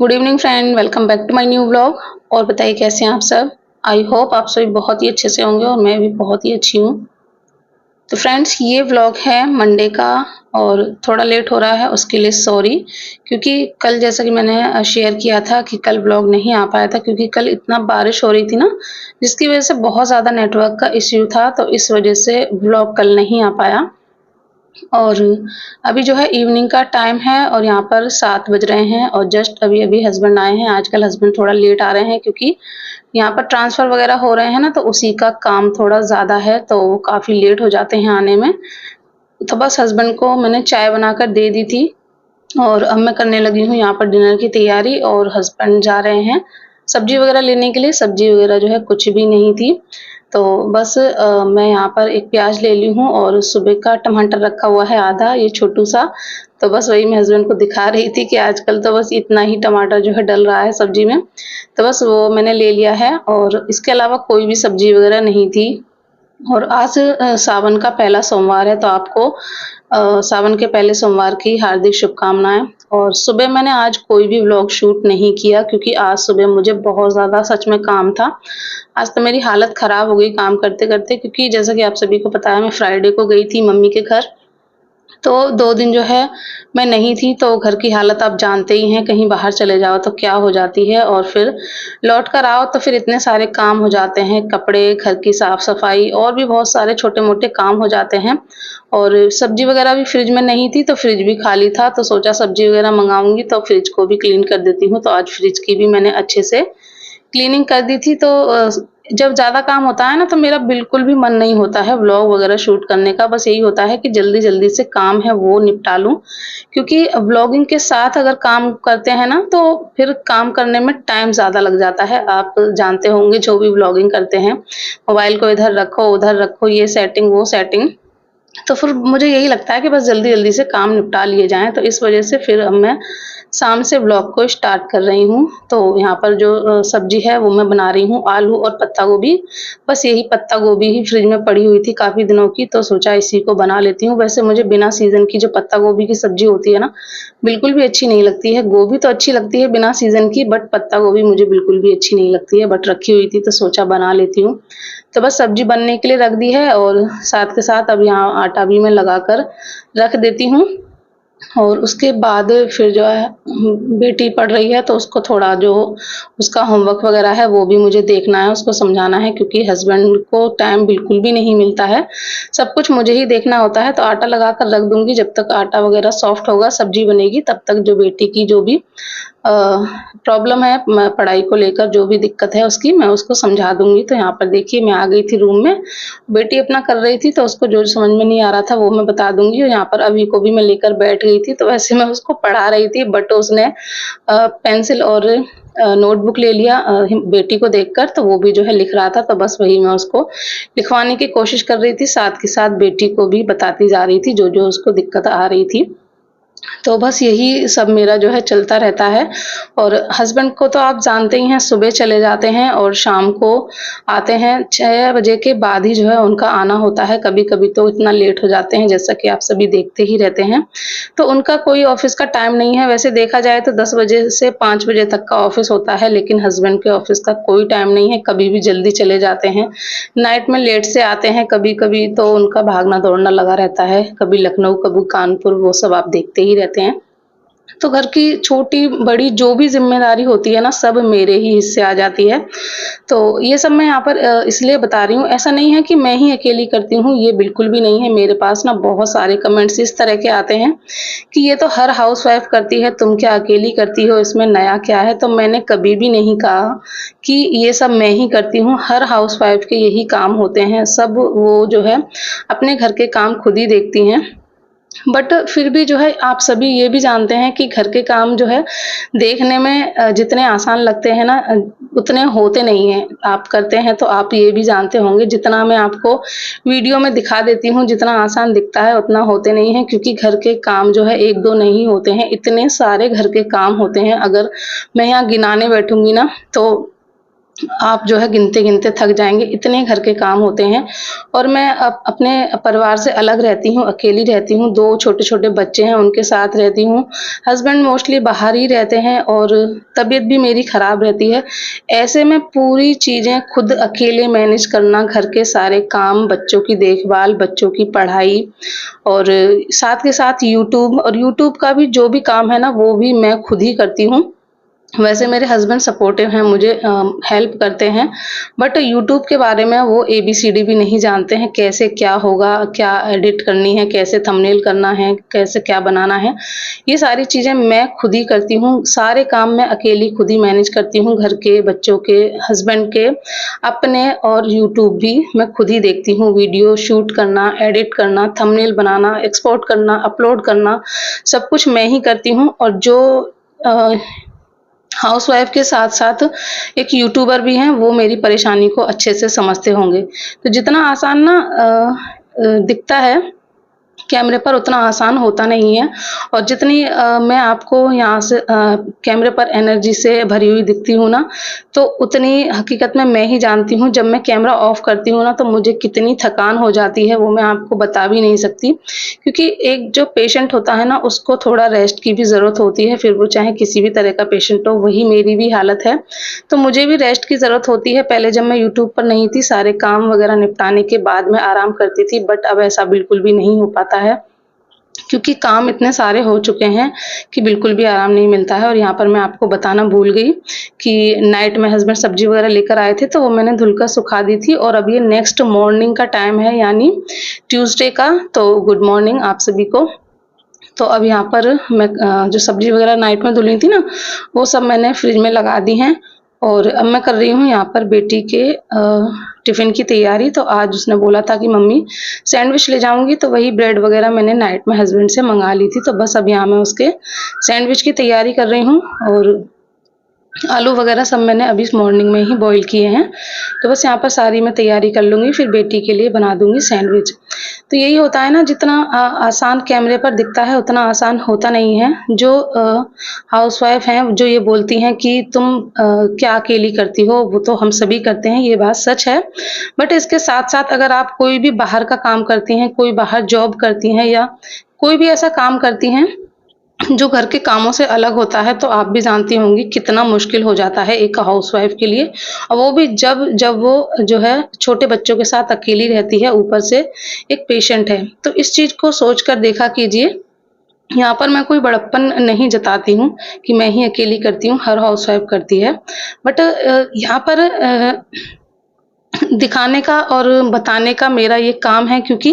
Good evening friend, welcome back to my new vlog. और बताइए कैसे हैं आप सब। आई होप आप सभी बहुत ही अच्छे से होंगे और मैं भी बहुत ही अच्छी हूँ। तो फ्रेंड्स, ये व्लॉग है मंडे का और थोड़ा लेट हो रहा है, उसके लिए सॉरी। क्योंकि कल जैसा कि मैंने शेयर किया था कि कल व्लॉग नहीं आ पाया था, क्योंकि कल इतना बारिश हो रही थी ना, जिसकी वजह से बहुत ज़्यादा नेटवर्क का इश्यू था, तो इस वजह से व्लॉग कल नहीं आ पाया। और अभी जो है इवनिंग का टाइम है और यहाँ पर 7 बज रहे हैं और जस्ट अभी-अभी हस्बैंड आए हैं। आजकल हस्बैंड थोड़ा लेट आ रहे हैं, क्योंकि यहाँ पर ट्रांसफ़र वग़ैरह हो रहे हैं ना, तो उसी का काम थोड़ा ज़्यादा है, तो वो काफ़ी लेट हो जाते हैं आने में। तो बस हस्बैंड को मैंने चाय बनाकर दे दी थी और अब मैं करने लगी हूँ यहाँ पर डिनर की तैयारी, और हस्बैंड जा रहे हैं सब्ज़ी वग़ैरह लेने के लिए। सब्ज़ी वग़ैरह जो है कुछ भी नहीं थी। तो बस मैं यहाँ पर एक प्याज़ ले ली हूँ और सुबह का टमाटर रखा हुआ है आधा, ये छोटू-सा। तो बस वही मैं हस्बैंड को दिखा रही थी कि आजकल तो बस इतना ही टमाटर जो है डल रहा है सब्ज़ी में। तो बस वो मैंने ले लिया है और इसके अलावा कोई भी सब्ज़ी वग़ैरह नहीं थी। और आज सावन का पहला सोमवार है, तो आपको सावन के पहले सोमवार की हार्दिक शुभकामनाएँ। और सुबह मैंने आज कोई भी व्लॉग शूट नहीं किया, क्योंकि आज सुबह मुझे बहुत ज़्यादा सच में काम था। आज तो मेरी हालत ख़राब हो गई काम करते-करते, क्योंकि जैसा कि आप सभी को पता है, मैं फ्राइडे को गई थी मम्मी के घर। तो 2 दिन जो है मैं नहीं थी, तो घर की हालत आप जानते ही हैं, कहीं बाहर चले जाओ तो क्या हो जाती है, और फिर लौट कर आओ तो फिर इतने सारे काम हो जाते हैं, कपड़े, घर की साफ-सफाई और भी बहुत सारे छोटे-मोटे काम हो जाते हैं। और सब्ज़ी वग़ैरह भी फ्रिज में नहीं थी, तो फ्रिज भी खाली था, तो सोचा सब्ज़ी वग़ैरह मँगाऊँगी तो फ्रिज को भी क्लीन कर देती हूँ। तो आज फ्रिज की भी मैंने अच्छे से क्लीनिंग कर दी थी। तो जब ज़्यादा काम होता है ना, तो मेरा बिल्कुल भी मन नहीं होता है व्लॉग वग़ैरह शूट करने का। बस यही होता है कि जल्दी-जल्दी से काम है वो निपटा लूँ, क्योंकि व्लॉगिंग के साथ अगर काम करते हैं ना, तो फिर काम करने में टाइम ज़्यादा लग जाता है। आप जानते होंगे जो भी व्लॉगिंग करते हैं, मोबाइल को इधर रखो, उधर रखो, ये सेटिंग, वो सेटिंग। तो फिर मुझे यही लगता है कि बस जल्दी-जल्दी से काम निपटा लिए जाएँ, तो इस वज़ह से फिर अब मैं शाम से व्लॉग को स्टार्ट कर रही हूँ। तो यहाँ पर जो सब्ज़ी है वो मैं बना रही हूँ आलू और पत्ता गोभी। बस यही पत्ता गोभी ही फ्रिज में पड़ी हुई थी काफ़ी दिनों की, तो सोचा इसी को बना लेती हूँ। वैसे मुझे बिना सीज़न की जो पत्ता गोभी की सब्ज़ी होती है ना, बिल्कुल भी अच्छी नहीं लगती है। गोभी तो अच्छी लगती है बिना सीज़न की, बट पत्ता गोभी मुझे बिल्कुल भी अच्छी नहीं लगती है। बट रखी हुई थी तो सोचा बना लेती हूँ। तो बस सब्ज़ी बनने के लिए रख दी है और साथ के साथ अब यहाँ आटा भी मैं लगाकर रख देती हूँ। और उसके बाद फिर जो है बेटी पढ़ रही है, तो उसको थोड़ा जो उसका होमवर्क वग़ैरह है वो भी मुझे देखना है, उसको समझाना है, क्योंकि हस्बैंड को टाइम बिल्कुल भी नहीं मिलता है। सब कुछ मुझे ही देखना होता है, तो आटा लगा कर रख दूँगी, जब तक आटा वग़ैरह सॉफ्ट होगा, सब्ज़ी बनेगी, तब तक जो बेटी की जो भी अ, प्रॉब्लम है पढ़ाई को लेकर, जो भी दिक्कत है उसकी, मैं उसको समझा दूँगी। तो यहाँ पर देखिए मैं आ गई थी रूम में, बेटी अपना कर रही थी, तो उसको जो समझ में नहीं आ रहा था वो मैं बता दूँगी। और यहाँ पर अभी को भी मैं लेकर बैठ गई थी, तो वैसे मैं उसको पढ़ा रही थी, बट उसने पेंसिल और नोटबुक ले लिया बेटी को देखकर, तो वो भी जो है लिख रहा था, तो बस वही मैं उसको लिखवाने की कोशिश कर रही थी, साथ के साथ बेटी को भी बताती जा रही थी जो-जो उसको दिक्कत आ रही थी। तो बस यही सब मेरा जो है चलता रहता है। और हस्बैंड को तो आप जानते ही हैं, सुबह चले जाते हैं और शाम को आते हैं। 6 बजे के बाद ही जो है उनका आना होता है, कभी-कभी तो इतना लेट हो जाते हैं, जैसा कि आप सभी देखते ही रहते हैं। तो उनका कोई ऑफ़िस का टाइम नहीं है, वैसे देखा जाए तो 10 बजे से 5 बजे तक का ऑफ़िस होता है, लेकिन हस्बैंड के ऑफ़िस का कोई टाइम नहीं है, कभी भी जल्दी चले जाते हैं। नाइट में लेट से आते हैं कभी-कभी, तो उनका भागना-दौड़ना लगा रहता है, कभी लखनऊ, कभी कानपुर, वो सब आप देखते ही रहते हैं। तो घर की छोटी-बड़ी जो भी ज़िम्मेदारी होती है ना, सब मेरे ही हिस्से आ जाती है। तो ये सब मैं यहाँ पर इसलिए बता रही हूँ, ऐसा नहीं है कि मैं ही अकेली करती हूँ, ये बिल्कुल भी नहीं है। मेरे पास ना बहुत सारे कमेंट्स इस तरह के आते हैं कि ये तो हर हाउसवाइफ़ करती है, तुम क्या अकेली करती हो, इसमें नया क्या है? तो मैंने कभी भी नहीं कहा कि ये सब मैं ही करती हूँ, हर हाउसवाइफ़ के यही काम होते हैं। सब वो जो है अपने घर के काम खुद ही देखती हैं। बट फिर भी जो है आप सभी ये भी जानते हैं कि घर के काम जो है देखने में जितने आसान लगते हैं ना, उतने होते नहीं हैं। आप करते हैं तो आप ये भी जानते होंगे, जितना मैं आपको वीडियो में दिखा देती हूँ, जितना आसान दिखता है उतना होते नहीं हैं, क्योंकि घर के काम जो है 1-2 नहीं होते हैं, इतने सारे घर के काम होते हैं। अगर मैं यहाँ गिनाने बैठूँगी ना, तो आप जो है गिनते-गिनते थक जाएँगे, इतने घर के काम होते हैं। और मैं अपने परिवार से अलग रहती हूँ, अकेली रहती हूँ, 2 छोटे-छोटे बच्चे हैं, उनके साथ रहती हूँ। हस्बैंड मोस्टली बाहर ही रहते हैं और तबीयत भी मेरी खराब रहती है। ऐसे में पूरी चीज़ें खुद अकेले मैनेज करना, घर के सारे काम, बच्चों की देखभाल, बच्चों की पढ़ाई और साथ के साथ यूट्यूब का भी जो भी काम है ना, वो भी मैं खुद ही करती हूँ। वैसे मेरे हस्बैंड सपोर्टिव हैं, मुझे हेल्प करते हैं, बट यूट्यूब के बारे में वो एबीसीडी भी नहीं जानते हैं, कैसे क्या होगा, क्या एडिट करनी है, कैसे थंबनेल करना है, कैसे क्या बनाना है। ये सारी चीज़ें मैं खुद ही करती हूँ, सारे काम मैं अकेली खुद ही मैनेज करती हूँ, घर के, बच्चों के, हस्बैंड के, अपने और यूट्यूब भी मैं खुद ही देखती हूँ। वीडियो शूट करना, एडिट करना, थंबनेल बनाना, एक्सपोर्ट करना, अपलोड करना, सब कुछ मैं ही करती हूँ। और जो अ, हाउसवाइफ के साथ-साथ एक यूट्यूबर भी हैं, वो मेरी परेशानी को अच्छे से समझते होंगे। तो जितना आसान ना दिखता है कैमरे पर, उतना आसान होता नहीं है। और जितनी मैं आपको यहाँ से कैमरे पर एनर्जी से भरी हुई दिखती हूँ ना, तो उतनी हकीकत में मैं ही जानती हूँ, जब मैं कैमरा ऑफ करती हूँ ना, तो मुझे कितनी थकान हो जाती है, वो मैं आपको बता भी नहीं सकती। क्योंकि एक जो पेशेंट होता है ना, उसको थोड़ा रेस्ट की भी ज़रूरत होती है, फिर वो चाहे किसी भी तरह का पेशेंट हो, वही मेरी भी हालत है। तो मुझे भी रेस्ट की ज़रूरत होती है। पहले जब मैं यूट्यूब पर नहीं थी, सारे काम वगैरह निपटाने के बाद मैं आराम करती थी, बट अब ऐसा बिल्कुल भी नहीं हो पाता है। क्योंकि काम इतने सारे हो चुके हैं कि बिल्कुल भी आराम नहीं मिलता है। और यहाँ पर मैं आपको बताना भूल गई कि नाइट में हस्बैंड सब्ज़ी वग़ैरह लेकर आए थे, तो वो मैंने धुलकर सुखा दी थी। और अब ये नेक्स्ट मॉर्निंग का टाइम है, यानी ट्यूज़डे का। तो गुड मॉर्निंग आप सभी को। तो अब यहाँ पर मैं जो सब्ज़ी वग़ैरह नाइट में धुली थी ना, वो सब मैंने फ्रिज में लगा दी हैं। और अब मैं कर रही हूँ यहाँ पर बेटी के टिफ़िन की तैयारी। तो आज उसने बोला था कि मम्मी सैंडविच ले जाऊँगी, तो वही ब्रेड वग़ैरह मैंने नाइट में हस्बैंड से मँगा ली थी। तो बस अब यहाँ मैं उसके सैंडविच की तैयारी कर रही हूँ। और आलू वगैरह सब मैंने अभी मॉर्निंग में ही बॉयल किए हैं। तो बस यहाँ पर सारी मैं तैयारी कर लूँगी, फिर बेटी के लिए बना दूँगी सैंडविच। तो यही होता है ना, जितना आसान कैमरे पर दिखता है, उतना आसान होता नहीं है। जो हाउसवाइफ़ हैं, जो ये बोलती हैं कि तुम क्या अकेली करती हो, वो तो हम सभी करते हैं, ये बात सच है। बट इसके साथ-साथ अगर आप कोई भी बाहर का काम करती हैं, कोई बाहर जॉब करती हैं या कोई भी ऐसा काम करती हैं जो घर के कामों से अलग होता है, तो आप भी जानती होंगी कितना मुश्किल हो जाता है एक हाउसवाइफ़ के लिए। और वो भी जब जब वो जो है छोटे बच्चों के साथ अकेली रहती है, ऊपर से एक पेशेंट है। तो इस चीज़ को सोच कर देखा कीजिए। यहाँ पर मैं कोई बड़प्पन नहीं जताती हूँ कि मैं ही अकेली करती हूँ, हर हाउसवाइफ़ करती है। बट यहाँ पर दिखाने का और बताने का मेरा ये काम है, क्योंकि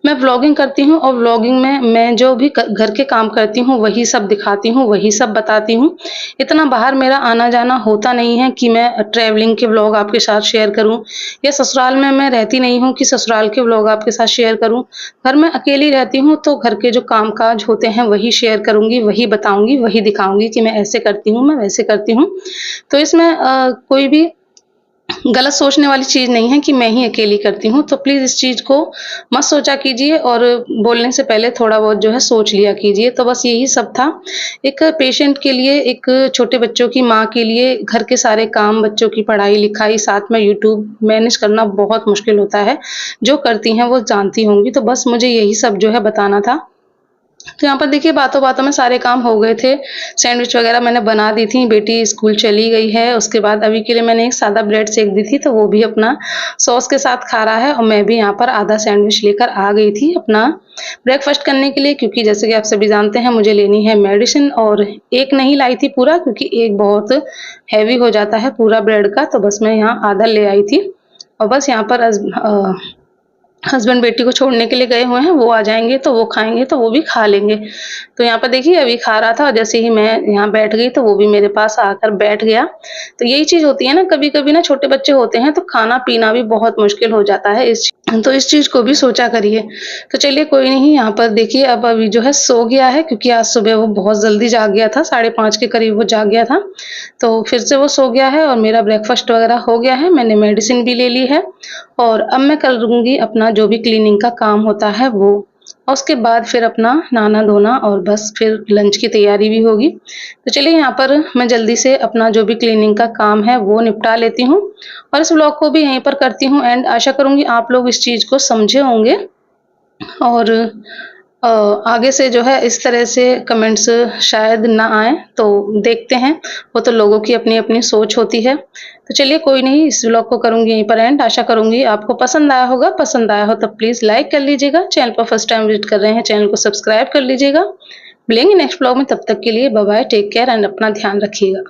मैं व्लॉगिंग करती हूँ और व्लॉगिंग में मैं जो भी घर के काम करती हूँ, वही सब दिखाती हूँ, वही सब बताती हूँ। इतना बाहर मेरा आना-जाना होता नहीं है कि मैं ट्रैवलिंग के व्लॉग आपके साथ शेयर करूँ, या ससुराल में मैं रहती नहीं हूँ कि ससुराल के व्लॉग आपके साथ शेयर करूँ। घर में अकेली रहती हूँ, तो घर के जो काम-काज होते हैं, वही शेयर करूँगी, वही बताऊँगी, वही दिखाऊँगी कि मैं ऐसे करती हूँ, मैं वैसे करती हूँ। तो इसमें कोई भी गलत सोचने वाली चीज़ नहीं है कि मैं ही अकेली करती हूँ। तो प्लीज़ इस चीज़ को मत सोचा कीजिए, और बोलने से पहले थोड़ा बहुत जो है सोच लिया कीजिए। तो बस यही सब था। एक पेशेंट के लिए, एक छोटे बच्चों की माँ के लिए घर के सारे काम, बच्चों की पढ़ाई-लिखाई, साथ में यूट्यूब मैनेज करना बहुत मुश्किल होता है। जो करती हैं वो जानती होंगी। तो बस मुझे यही सब जो है बताना था। तो यहाँ पर देखिए, बातों-बातों में सारे काम हो गए थे। सैंडविच वग़ैरह मैंने बना दी थी, बेटी स्कूल चली गई है। उसके बाद अभी के लिए मैंने एक सादा ब्रेड सेक दी थी, तो वो भी अपना सॉस के साथ खा रहा है। और मैं भी यहाँ पर आधा सैंडविच लेकर आ गई थी अपना ब्रेकफ़ास्ट करने के लिए, क्योंकि जैसे कि आप सभी जानते हैं, मुझे लेनी है मेडिसिन। और एक नहीं लाई थी पूरा, क्योंकि एक बहुत हेवी हो जाता है पूरा ब्रेड का, तो बस मैं यहाँ आधा ले आई थी। और बस यहाँ पर हस्बैंड बेटी को छोड़ने के लिए गए हुए हैं, वो आ जाएँगे तो वो खाएँगे, तो वो भी खा लेंगे। तो यहाँ पर देखिए, अभी खा रहा था और जैसे ही मैं यहाँ बैठ गई, तो वो भी मेरे पास आकर बैठ गया। तो यही चीज़ होती है ना, कभी-कभी ना छोटे बच्चे होते हैं, तो खाना-पीना भी बहुत मुश्किल हो जाता है। तो इस चीज़ को भी सोचा करिए। तो चलिए कोई नहीं, यहाँ पर देखिए अब अभी जो है सो गया है, क्योंकि आज सुबह वो बहुत जल्दी जाग गया था, 5:30 के करीब वो जाग गया था। तो फिर से वो सो गया है और मेरा ब्रेकफ़ास्ट वग़ैरह हो गया है, मैंने मेडिसिन भी ले ली है। और अब मैं कर लूँगी अपना जो भी क्लीनिंग का काम होता है वो। और उसके बाद फिर अपना नहाना-धोना और बस फिर लंच की तैयारी भी होगी। तो चलिए यहाँ पर मैं जल्दी से अपना जो भी क्लीनिंग का काम है वो निपटा लेती हूँ और इस व्लॉग को भी यहीं पर करती हूँ एंड आशा करूँगी आप लोग इस चीज़ को समझे होंगे और अ, आगे से जो है इस तरह से कमेंट्स शायद ना आएँ, तो देखते हैं, वो तो लोगों की अपनी-अपनी सोच होती है। तो चलिए कोई नहीं, इस व्लॉग को करूँगी यहीं पर एंड। आशा करूँगी आपको पसंद आया होगा, पसंद आया हो तो प्लीज़ लाइक कर लीजिएगा, चैनल पर फर्स्ट टाइम विज़िट कर रहे हैं, चैनल को सब्सक्राइब कर लीजिएगा। मिलेंगे नेक्स्ट व्लॉग में, तब तक के लिए bye bye, take care and अपना ध्यान रखिएगा।